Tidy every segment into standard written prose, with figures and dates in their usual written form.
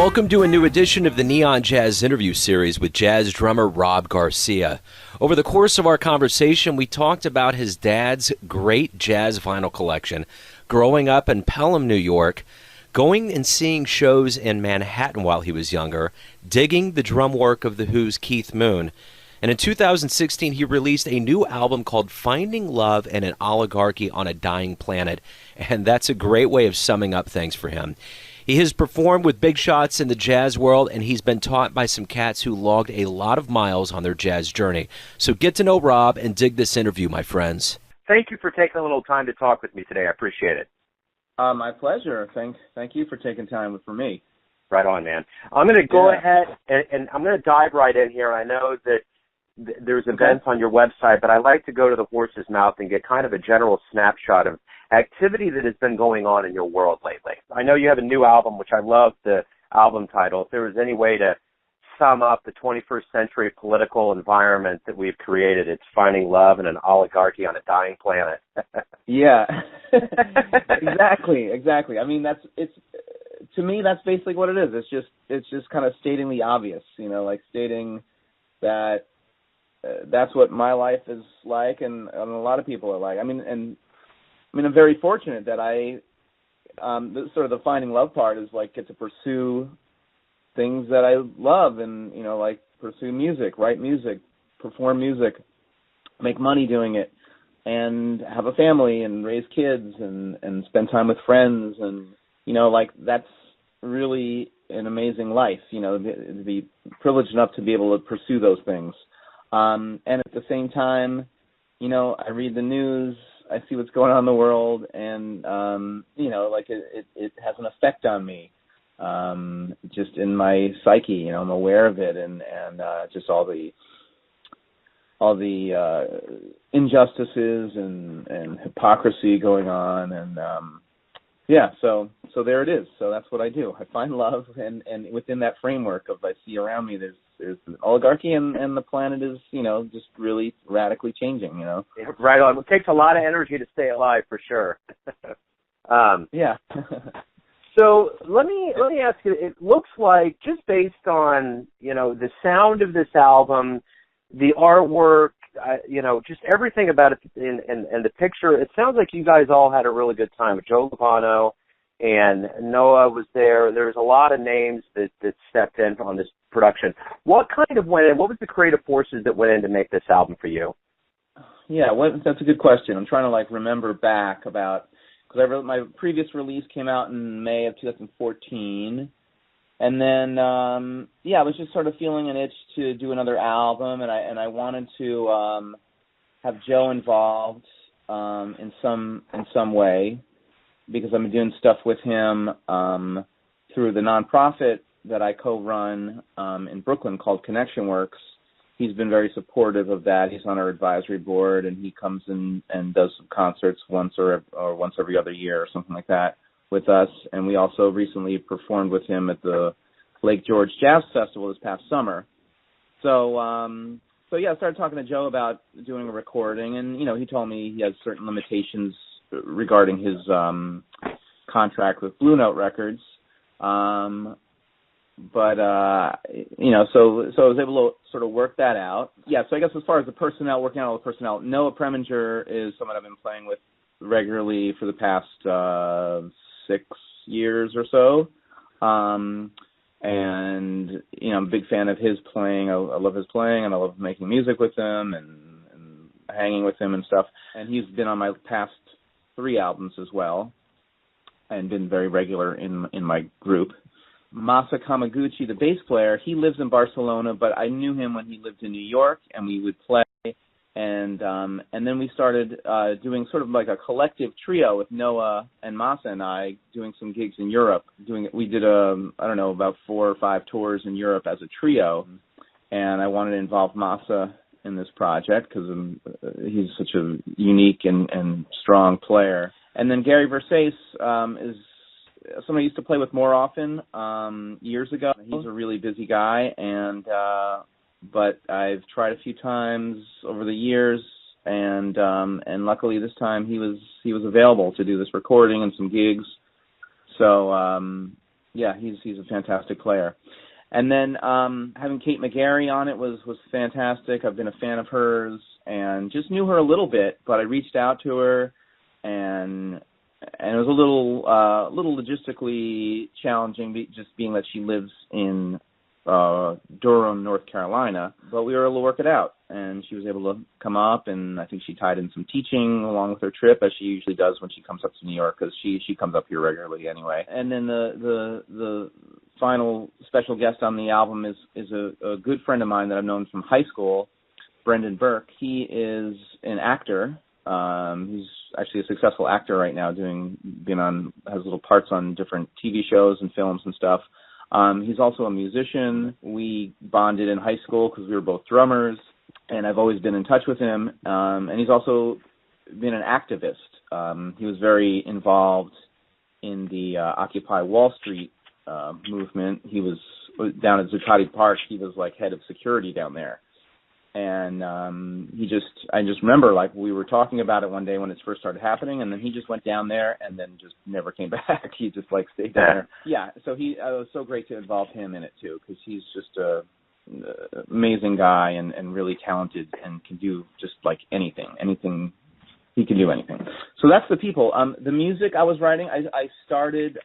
Welcome to a new edition of the Neon Jazz interview series with jazz drummer Rob Garcia. Over the course of our conversation, we talked about his dad's great jazz vinyl collection, growing up in Pelham, New York, going and seeing shows in Manhattan while he was younger, digging the drum work of The Who's Keith Moon. And in 2016, he released a new album called Finding Love in an Oligarchy on a Dying Planet, and that's a great way of summing up things for him. He has performed with big shots in the jazz world, and he's been taught by some cats who logged a lot of miles on their jazz journey. So get to know Rob and dig this interview, my friends. Thank you for taking a little time to talk with me today. I appreciate it. My pleasure. Thank you for taking time for me. Right on, man. I'm going to go ahead and I'm going to dive right in here. I know that there's events on your website, but I like to go to the horse's mouth and get kind of a general snapshot of activity that has been going on in your world lately. I know you have a new album, which I love the album title. If there was any way to sum up the 21st century political environment that we've created, it's Finding Love in an Oligarchy on a Dying Planet. Yeah, exactly. I mean, to me, that's basically what it is. It's just kind of stating the obvious, like stating that that's what my life is like, and a lot of people are like. I mean, I'm very fortunate that the finding love part is like get to pursue things that I love and, like pursue music, write music, perform music, make money doing it, and have a family and raise kids and spend time with friends. And, like that's really an amazing life, to be privileged enough to be able to pursue those things. And at the same time, I read the news, I see what's going on in the world, and, it has an effect on me, just in my psyche, I'm aware of it, and just all the injustices and hypocrisy going on, and, so there it is. So that's what I do. I find love, and within that framework of I see around me, there's an oligarchy, and the planet is, just really radically changing, Right on. It takes a lot of energy to stay alive, for sure. Yeah. So let me ask you, it looks like, just based on, the sound of this album, the artwork, just everything about it and the picture, it sounds like you guys all had a really good time. Joe Lovano and Noah was there. There's a lot of names that stepped in on this production. What was the creative forces that went in to make this album for you? Yeah, that's a good question. I'm trying to remember back because my previous release came out in May of 2014. And then, I was just sort of feeling an itch to do another album, and I wanted to have Joe involved in some way, because I've been doing stuff with him through the nonprofit that I co-run in Brooklyn called Connection Works. He's been very supportive of that. He's on our advisory board, and he comes in and does some concerts once or once every other year or something like that with us. And we also recently performed with him at the Lake George Jazz Festival this past summer. So I started talking to Joe about doing a recording, and, he told me he has certain limitations regarding his contract with Blue Note Records. So I was able to sort of work that out. Yeah, so I guess as far as working out all the personnel, Noah Preminger is someone I've been playing with regularly for the past 6 years or so. And, I'm a big fan of his playing. I love his playing, and I love making music with him and hanging with him and stuff. And he's been on my past 3 albums as well, and been very regular in my group. Masa Kamaguchi, the bass player, he lives in Barcelona, but I knew him when he lived in New York, and we would play. And then we started doing sort of like a collective trio with Noah and Masa and I doing some gigs in Europe. We did about 4 or 5 tours in Europe as a trio, and I wanted to involve Masa in this project because he's such a unique and strong player. And then Gary Versace is somebody I used to play with more often years ago. He's a really busy guy, but I've tried a few times over the years, and luckily this time he was available to do this recording and some gigs. So Yeah, he's a fantastic player. And then having Kate McGarry on it was fantastic. I've been a fan of hers and just knew her a little bit, but I reached out to her, and it was a little logistically challenging, just being that she lives in Durham, North Carolina, but we were able to work it out, and she was able to come up, and I think she tied in some teaching along with her trip, as she usually does when she comes up to New York, because she comes up here regularly anyway. And then the final special guest on the album is a good friend of mine that I've known from high school, Brendan Burke. He is an actor. He's actually a successful actor right now, has little parts on different TV shows and films and stuff. He's also a musician. We bonded in high school because we were both drummers, and I've always been in touch with him. And he's also been an activist. He was very involved in the Occupy Wall Street movement. He was down at Zuccotti Park. He was like head of security down there. And I just remember, like, we were talking about it one day when it first started happening, and then he just went down there and then just never came back. He just, like, stayed down there. Yeah, so it was so great to involve him in it, too, because he's just a amazing guy and really talented and can do just, like, anything. He can do anything. So that's the people. The music I was writing, I started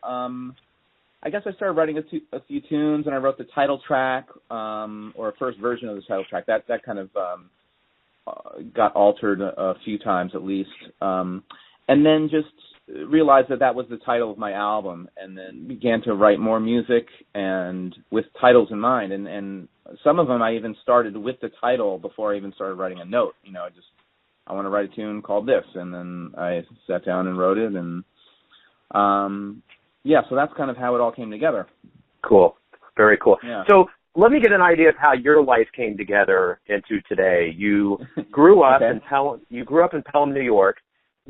writing a few tunes, and I wrote the title track, or a first version of the title track. That kind of got altered a few times at least, and then just realized that was the title of my album, and then began to write more music and with titles in mind. And some of them I even started with the title before I even started writing a note. You know, I want to write a tune called this, and then I sat down and wrote it, and yeah, so that's kind of how it all came together. Cool. Very cool. Yeah. So let me get an idea of how your life came together into today. You grew up in Pelham, New York.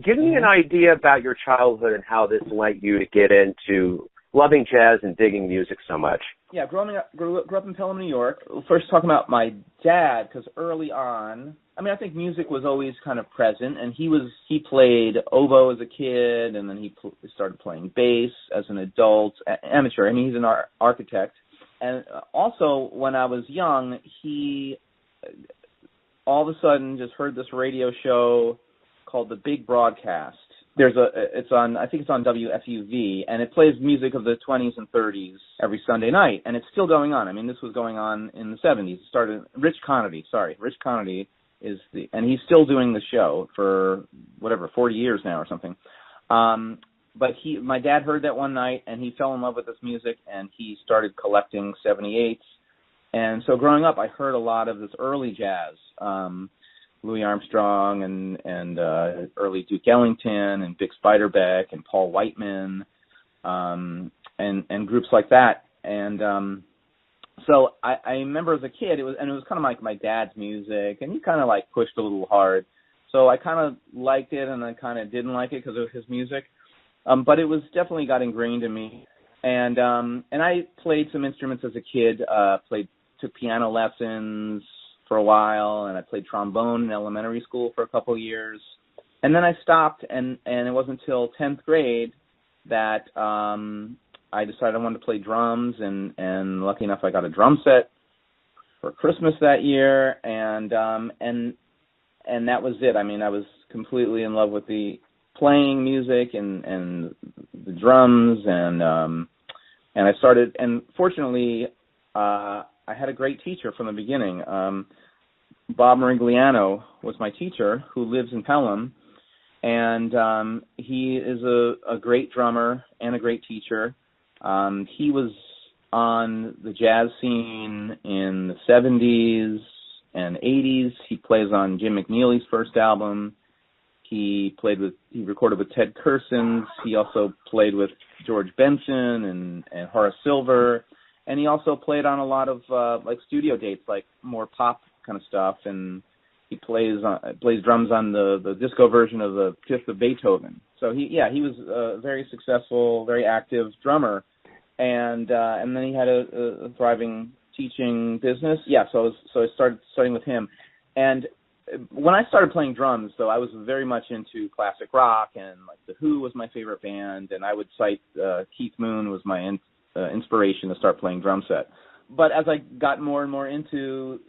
Give me an idea about your childhood and how this led you to get into loving jazz and digging music so much. Yeah, grew up in Pelham, New York. First, talking about my dad, because early on, I think music was always kind of present, and he played oboe as a kid, and then he started playing bass as an adult, amateur. He's an architect. And also, when I was young, he all of a sudden just heard this radio show called The Big Broadcast. It's on WFUV, and it plays music of the 20s and 30s every Sunday night, and it's still going on. This was going on in the 70s. It started, Rich Conity and he's still doing the show for 40 years now or something. But my dad heard that one night, and he fell in love with this music, and he started collecting 78s. And so growing up, I heard a lot of this early jazz, Louis Armstrong and early Duke Ellington and Bix Beiderbecke and Paul Whiteman, and groups like that. And so I remember as a kid, it was kind of like my dad's music, and he kind of like pushed a little hard. So I kind of liked it, and I kind of didn't like it because of his music. But it was definitely got ingrained in me. And I played some instruments as a kid, took piano lessons for a while, and I played trombone in elementary school for a couple of years. And then I stopped, and it wasn't until 10th grade that I decided I wanted to play drums, and lucky enough I got a drum set for Christmas that year, and that was it. I was completely in love with the playing music and the drums, and I started, and fortunately I had a great teacher from the beginning. Bob Merigliano was my teacher, who lives in Pelham, and he is a great drummer and a great teacher. He was on the jazz scene in the 70s and 80s. He plays on Jim McNeely's first album. He recorded with Ted Kersons. He also played with George Benson and Horace Silver. And he also played on a lot of like studio dates, like more pop kind of stuff. And he plays drums on the disco version of the Fifth of Beethoven. So he was a very successful, very active drummer. And then he had a thriving teaching business. Yeah, so I started studying with him. And when I started playing drums, though, I was very much into classic rock, and like The Who was my favorite band, and I would cite Keith Moon was my inspiration to start playing drum set. But as I got more and more into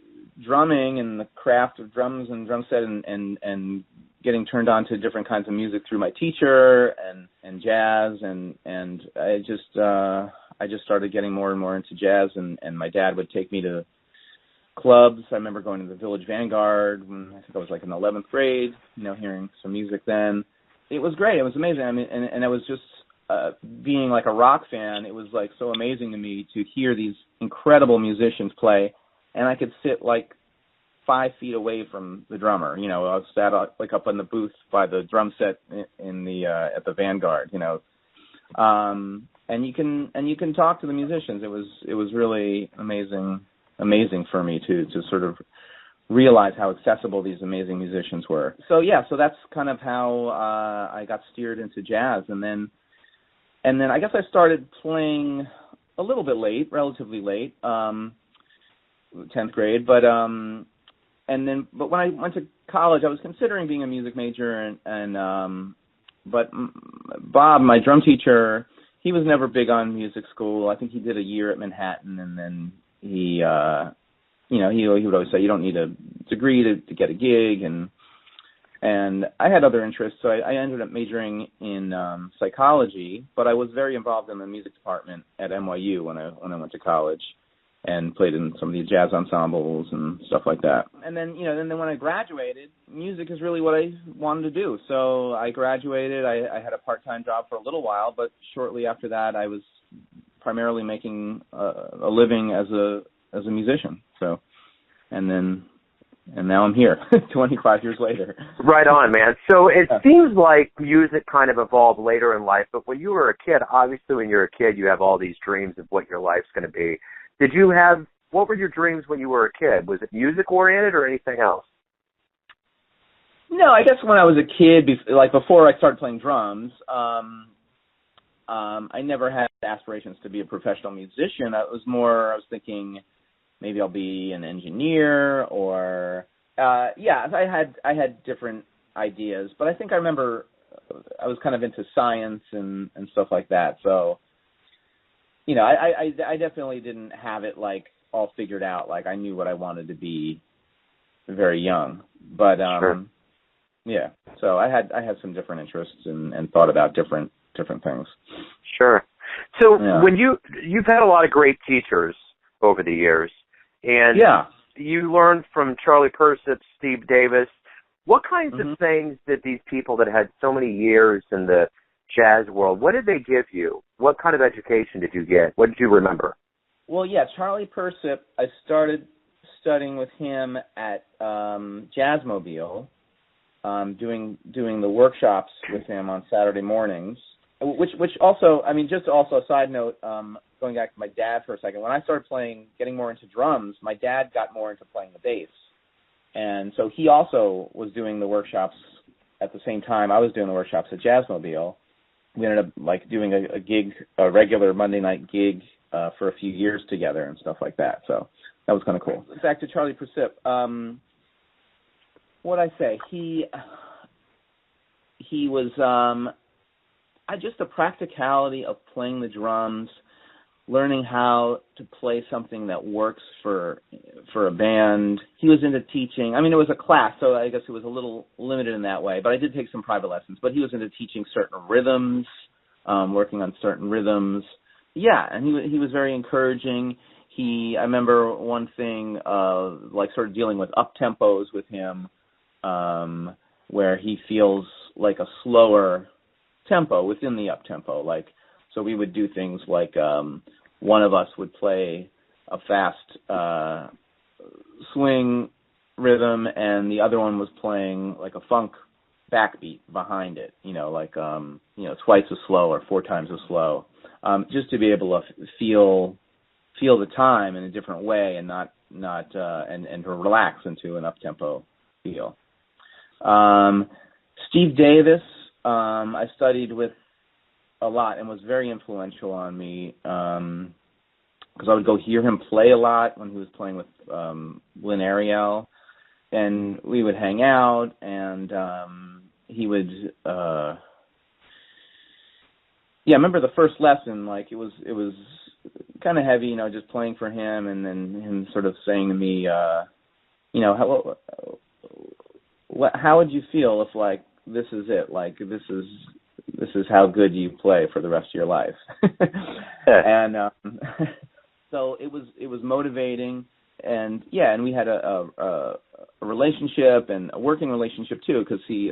drumming and the craft of drums and drum set and getting turned on to different kinds of music through my teacher and jazz and I just started getting more and more into jazz and my dad would take me to clubs. I remember going to the Village Vanguard when I think I was like in 11th grade, hearing some music then. It was great. It was amazing. I mean, and I was just being like a rock fan, it was like so amazing to me to hear these incredible musicians play, and I could sit like 5 feet away from the drummer. I was sat like up in the booth by the drum set in the at the Vanguard. And you can talk to the musicians. It was really amazing for me to sort of realize how accessible these amazing musicians were. So that's kind of how I got steered into jazz, and then I guess I started playing a little bit late, relatively late, 10th grade. But when I went to college, I was considering being a music major, but Bob, my drum teacher, he was never big on music school. I think he did a year at Manhattan, and then he would always say you don't need a degree to get a gig, and I had other interests, so I ended up majoring in psychology. But I was very involved in the music department at NYU when I went to college, and played in some of the jazz ensembles and stuff like that. And then then when I graduated, music is really what I wanted to do. So I graduated. I had a part-time job for a little while, but shortly after that, I was primarily making a living as a musician. So, and now I'm here, 25 years later. Right on, man. So it seems like music kind of evolved later in life, but when you were a kid, obviously when you're a kid, you have all these dreams of what your life's going to be. What were your dreams when you were a kid? Was it music-oriented or anything else? No, I guess when I was a kid, like before I started playing drums, I never had aspirations to be a professional musician. I was thinking maybe I'll be an engineer or I had different ideas, but I think I remember I was kind of into science and stuff like that. So, I definitely didn't have it like all figured out. Like I knew what I wanted to be very young, but sure. Yeah. So I had some different interests and thought about different things. Sure. So yeah. when you've had a lot of great teachers over the years, and you learned from Charlie Persip, Steve Davis. What kinds of things did these people that had so many years in the jazz world, what did they give you? What kind of education did you get? What did you remember? Well, Charlie Persip, I started studying with him at Jazzmobile, doing the workshops with him on Saturday mornings, which also, I mean, just also a side note, going back to my dad for a second, when I started getting more into drums, my dad got more into playing the bass. And so he also was doing the workshops at the same time I was doing the workshops at Jazzmobile. We ended up doing a regular Monday night gig for a few years together and stuff like that. So that was kind of cool. Back to Charlie Persip. What'd I say? He was just the practicality of playing the drums, learning how to play something that works for a band. He was into teaching. I mean, it was a class, so I guess it was a little limited in that way, but I did take some private lessons. But he was into teaching certain rhythms, working on certain rhythms. Yeah, and he was very encouraging. I remember one thing, sort of dealing with up-tempos with him, where he feels like a slower tempo within the up-tempo. So we would do things like one of us would play a fast swing rhythm, and the other one was playing like a funk backbeat behind it. Twice as slow or 4 times as slow, just to be able to feel the time in a different way and not and to relax into an up-tempo feel. Steve Davis, I studied with a lot and was very influential on me because I would go hear him play a lot when he was playing with Lynn Ariel, and we would hang out, and he would I remember the first lesson, it kind of heavy, just playing for him, and then him sort of saying to me, how would you feel if like this is it, like this is how good you play for the rest of your life? And so it was motivating, and we had a relationship and a working relationship too, because he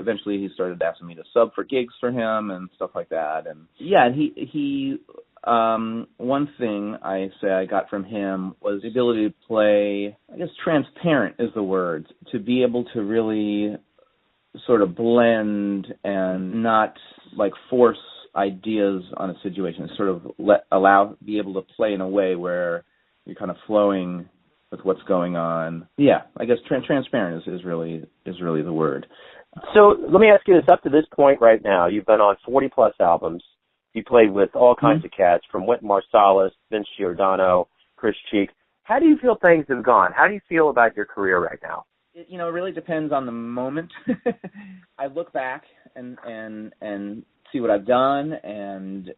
started asking me to sub for gigs for him and stuff like that. And he one thing I got from him was the ability to play, I guess transparent is the word, to be able to really sort of blend and not like force ideas on a situation, sort of be able to play in a way where you're kind of flowing with what's going on. Yeah, I guess transparent is really the word. So let me ask you this: up to this point right now, you've been on 40 plus albums. You played with all kinds of cats, from Wynton Marsalis, Vince Giordano, Chris Cheek. How do you feel things have gone? How do you feel about your career right now? It really depends on the moment. I look back and see what I've done and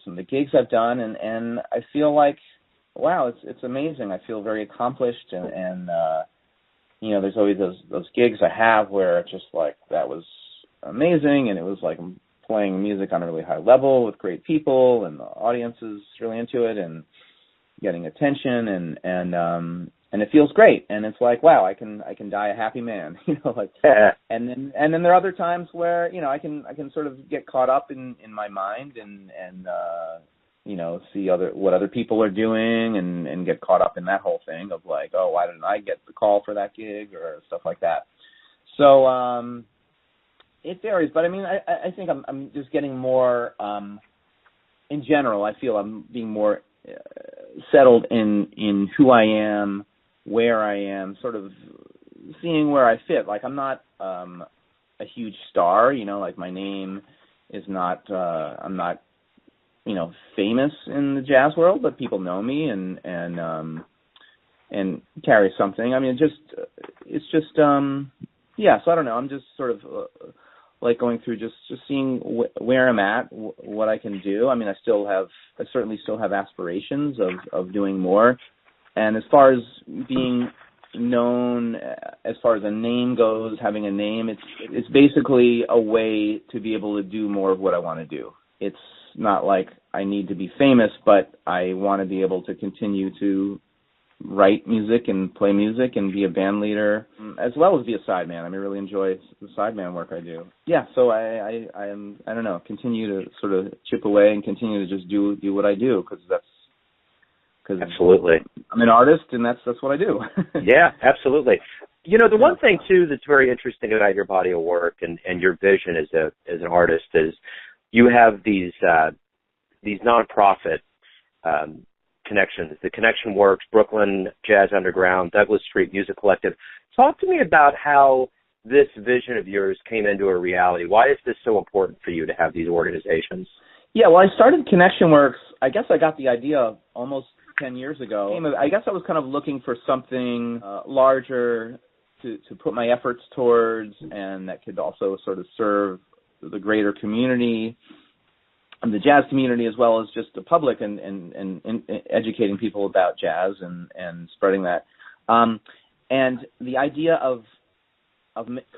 some of the gigs I've done, and I feel like, wow, it's amazing. I feel very accomplished, and there's always those gigs I have where it's just like, that was amazing, and it was like I'm playing music on a really high level with great people, and the audience is really into it and getting attention, and it feels great, and it's like, wow, I can die a happy man, and then there are other times where I can sort of get caught up in my mind and see what other people are doing and get caught up in that whole thing of like, oh, why didn't I get the call for that gig or stuff like that. So it varies, but I mean, I think I'm just getting more. In general, I feel I'm being more settled in who I am, where I am, sort of seeing where I fit. Like, I'm not a huge star, like my name is not. I'm not, famous in the jazz world, but people know me and carry something. I mean, it's just. So I don't know. I'm just sort of. Like going through just seeing where I'm at, what I can do. I mean, I certainly still have aspirations of doing more. And as far as being known, as far as a name goes, having a name, it's basically a way to be able to do more of what I want to do. It's not like I need to be famous, but I want to be able to continue to write music and play music and be a band leader, as well as be a sideman. I mean, I really enjoy the sideman work I do. Yeah, so I don't know, continue to sort of chip away and continue to just do what I do, because absolutely, I'm an artist, and that's what I do. Yeah, absolutely. The one thing too that's very interesting about your body of work and your vision as an artist is you have these nonprofit connections. The Connection Works, Brooklyn Jazz Underground, Douglas Street Music Collective. Talk to me about how this vision of yours came into a reality. Why is this so important for you to have these organizations? Yeah, well, I started Connection Works, I guess I got the idea almost 10 years ago. I guess I was kind of looking for something larger to put my efforts towards, and that could also sort of serve the greater community, and the jazz community, as well as just the public, and educating people about jazz and spreading that. And the idea of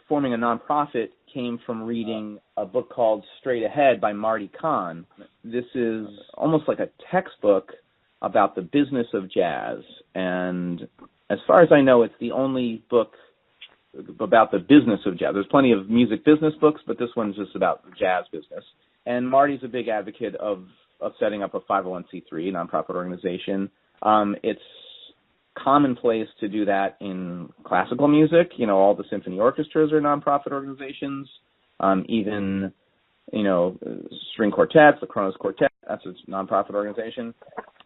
forming a nonprofit came from reading a book called Straight Ahead by Marty Kahn. This is almost like a textbook about the business of jazz. And as far as I know, it's the only book about the business of jazz. There's plenty of music business books, but this one's just about the jazz business. And Marty's a big advocate of setting up a 501c3 nonprofit organization. It's commonplace to do that in classical music. All the symphony orchestras are nonprofit organizations. Even, string quartets, the Kronos Quartet, that's a nonprofit organization.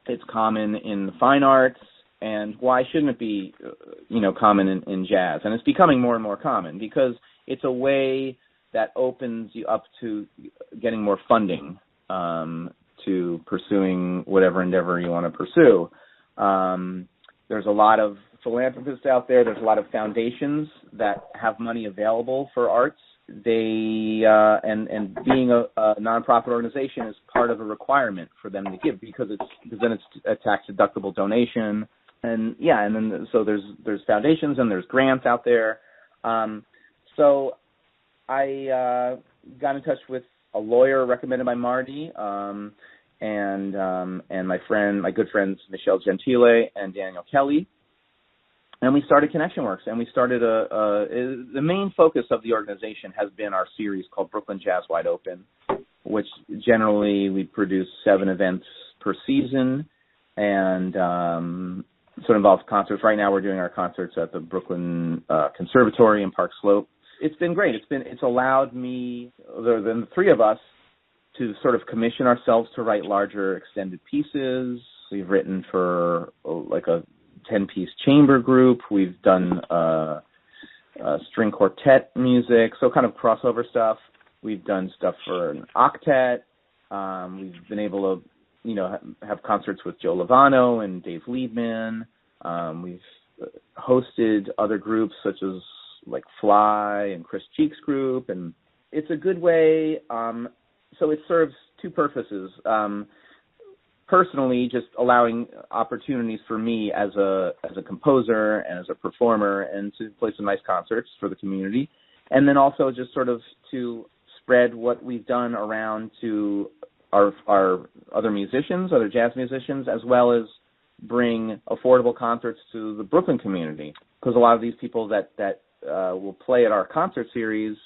It's common in the fine arts. And why shouldn't it be, common in jazz? And it's becoming more and more common because it's a way that opens you up to getting more funding, to pursuing whatever endeavor you want to pursue. There's a lot of philanthropists out there. There's a lot of foundations that have money available for arts. they and being a nonprofit organization is part of a requirement for them to give because then it's a tax deductible donation, and then so there's foundations and there's grants out there. So I got in touch with a lawyer recommended by Marty, and my good friends Michelle Gentile and Daniel Kelly. And we started ConnectionWorks, and we started the main focus of the organization has been our series called Brooklyn Jazz Wide Open, which generally we produce 7 events per season, and sort of involves concerts. Right now we're doing our concerts at the Brooklyn Conservatory in Park Slope. It's been great. It's allowed me, the 3 of us, to sort of commission ourselves to write larger extended pieces. We've written for like a 10-piece chamber group. We've done string quartet music, so kind of crossover stuff. We've done stuff for an octet. We've been able to, have concerts with Joe Lovano and Dave Liebman. We've hosted other groups such as like Fly and Chris Cheek's group, and it's a good way. So it serves 2 purposes. Personally, just allowing opportunities for me as a composer and as a performer, and to play some nice concerts for the community, and then also just sort of to spread what we've done around to our other musicians, other jazz musicians, as well as bring affordable concerts to the Brooklyn community, because a lot of these people that will play at our concert series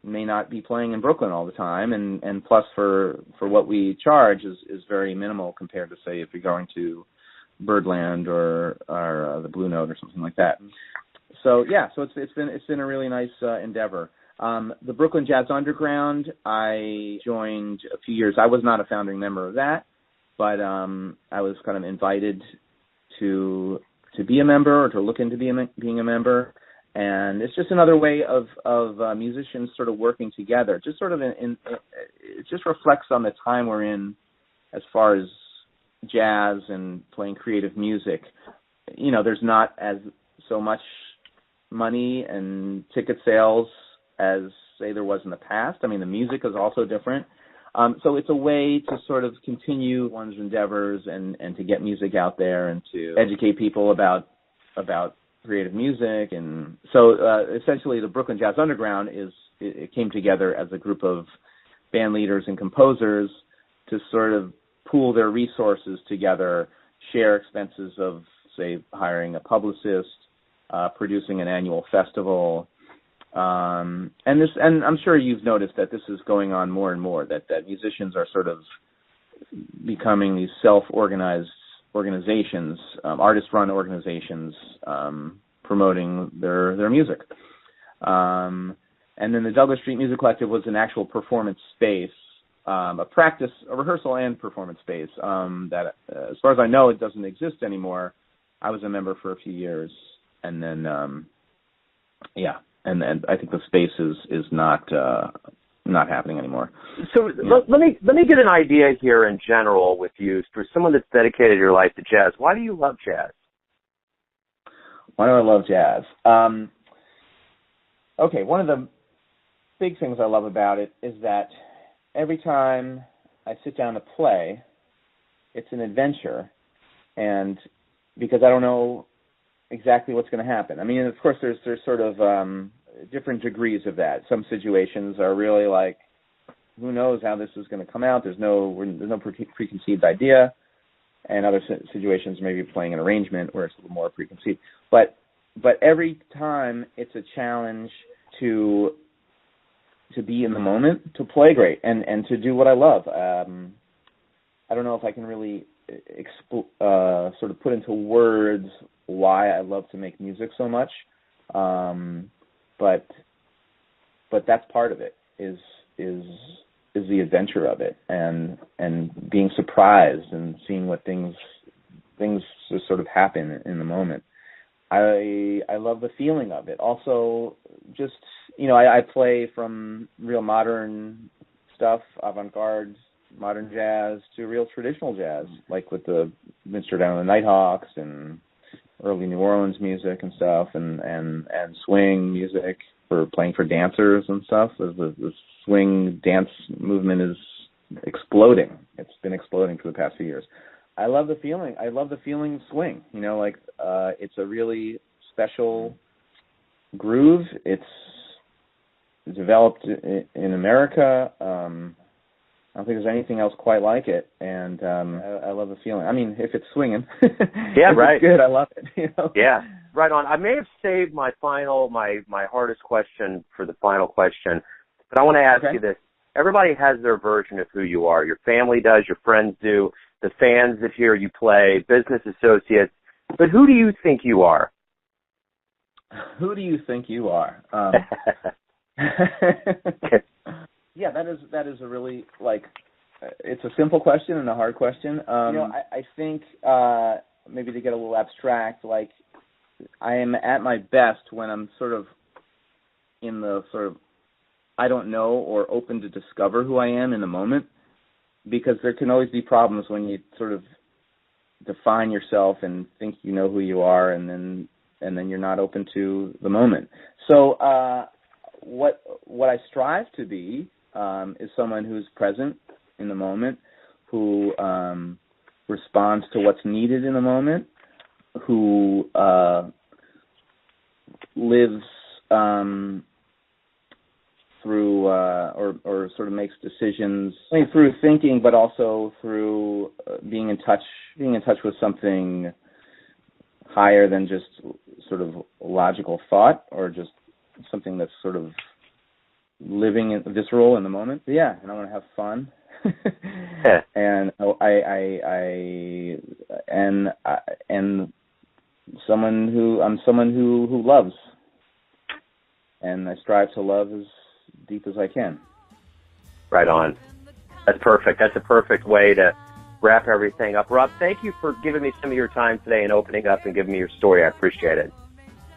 may not be playing in Brooklyn all the time, and plus for what we charge is very minimal compared to, say, if you're going to Birdland or the Blue Note or something like that. So it's been a really nice endeavor. The Brooklyn Jazz Underground I joined a few years. I was not a founding member of that, but I was kind of invited to be a member or to look into being a member. And it's just another way of musicians sort of working together. Just sort of it just reflects on the time we're in as far as jazz and playing creative music. There's not as so much money and ticket sales as, say, there was in the past. I mean, the music is also different. So it's a way to sort of continue one's endeavors and to get music out there and to educate people about creative music. And so essentially the Brooklyn Jazz Underground it came together as a group of band leaders and composers to sort of pool their resources together, share expenses of, say, hiring a publicist, producing an annual festival. And I'm sure you've noticed that this is going on more and more, that musicians are sort of becoming these self-organized organizations, artist-run organizations, promoting their music. And then the Douglas Street Music Collective was an actual performance space, a rehearsal and performance space that, as far as I know, it doesn't exist anymore. I was a member for a few years, and then, and I think the space is not happening anymore. So let me get an idea here in general with you, for someone that's dedicated your life to jazz. Why do you love jazz? Why do I love jazz? Okay, one of the big things I love about it is that every time I sit down to play, it's an adventure, and because I don't know exactly what's going to happen. I mean, of course, there's sort of different degrees of that. Some situations are really like, who knows how this is going to come out? There's no preconceived idea. And other situations, maybe playing an arrangement where it's a little more preconceived. But every time it's a challenge to be in the moment, to play great, and to do what I love. I don't know if I can really sort of put into words why I love to make music so much, but that's part of it, is the adventure of it, and being surprised and seeing what things just sort of happen in the moment. I love the feeling of it. Also, just, I play from real modern stuff, avant-garde, modern jazz, to real traditional jazz, like with the Minster Down and the Nighthawks and early New Orleans music and stuff, and swing music, for playing for dancers and stuff. The swing dance movement is exploding. It's been exploding for the past few years. I love the feeling. I love the feeling swing. It's a really special groove. It's developed in America. I don't think there's anything else quite like it, and I love the feeling. I mean, if it's swinging, yeah, if right, it's good, I love it. Yeah, right on. I may have saved my hardest question for the final question, but I want to ask you this: everybody has their version of who you are. Your family does, your friends do, the fans that hear you play, business associates. But who do you think you are? Who do you think you are? Yeah, that is a really, it's a simple question and a hard question. I think maybe to get a little abstract, I am at my best when I'm sort of in the sort of I don't know or open to discover who I am in the moment, because there can always be problems when you sort of define yourself and think you know who you are, and then you're not open to the moment. So what I strive to be is someone who's present in the moment, who responds to what's needed in the moment, who lives through or sort of makes decisions through thinking, but also through being in touch with something higher than just sort of logical thought, or just something that's sort of living in visceral in the moment. Yeah, and I want to have fun. And I'm someone who loves, and I strive to love as deep as I can. Right on. That's perfect. That's a perfect way to wrap everything up. Rob, thank you for giving me some of your time today and opening up and giving me your story. I appreciate it.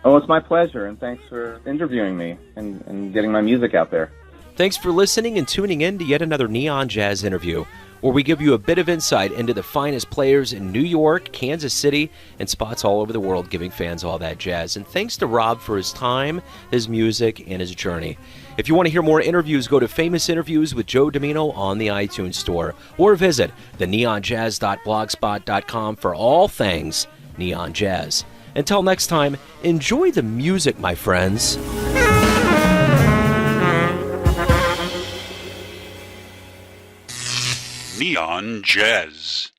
Oh, it's my pleasure, and thanks for interviewing me and getting my music out there. Thanks for listening and tuning in to yet another Neon Jazz interview, where we give you a bit of insight into the finest players in New York, Kansas City, and spots all over the world, giving fans all that jazz. And thanks to Rob for his time, his music, and his journey. If you want to hear more interviews, go to Famous Interviews with Joe Domino on the iTunes Store, or visit theneonjazz.blogspot.com for all things Neon Jazz. Until next time, enjoy the music, my friends. Neon Jazz.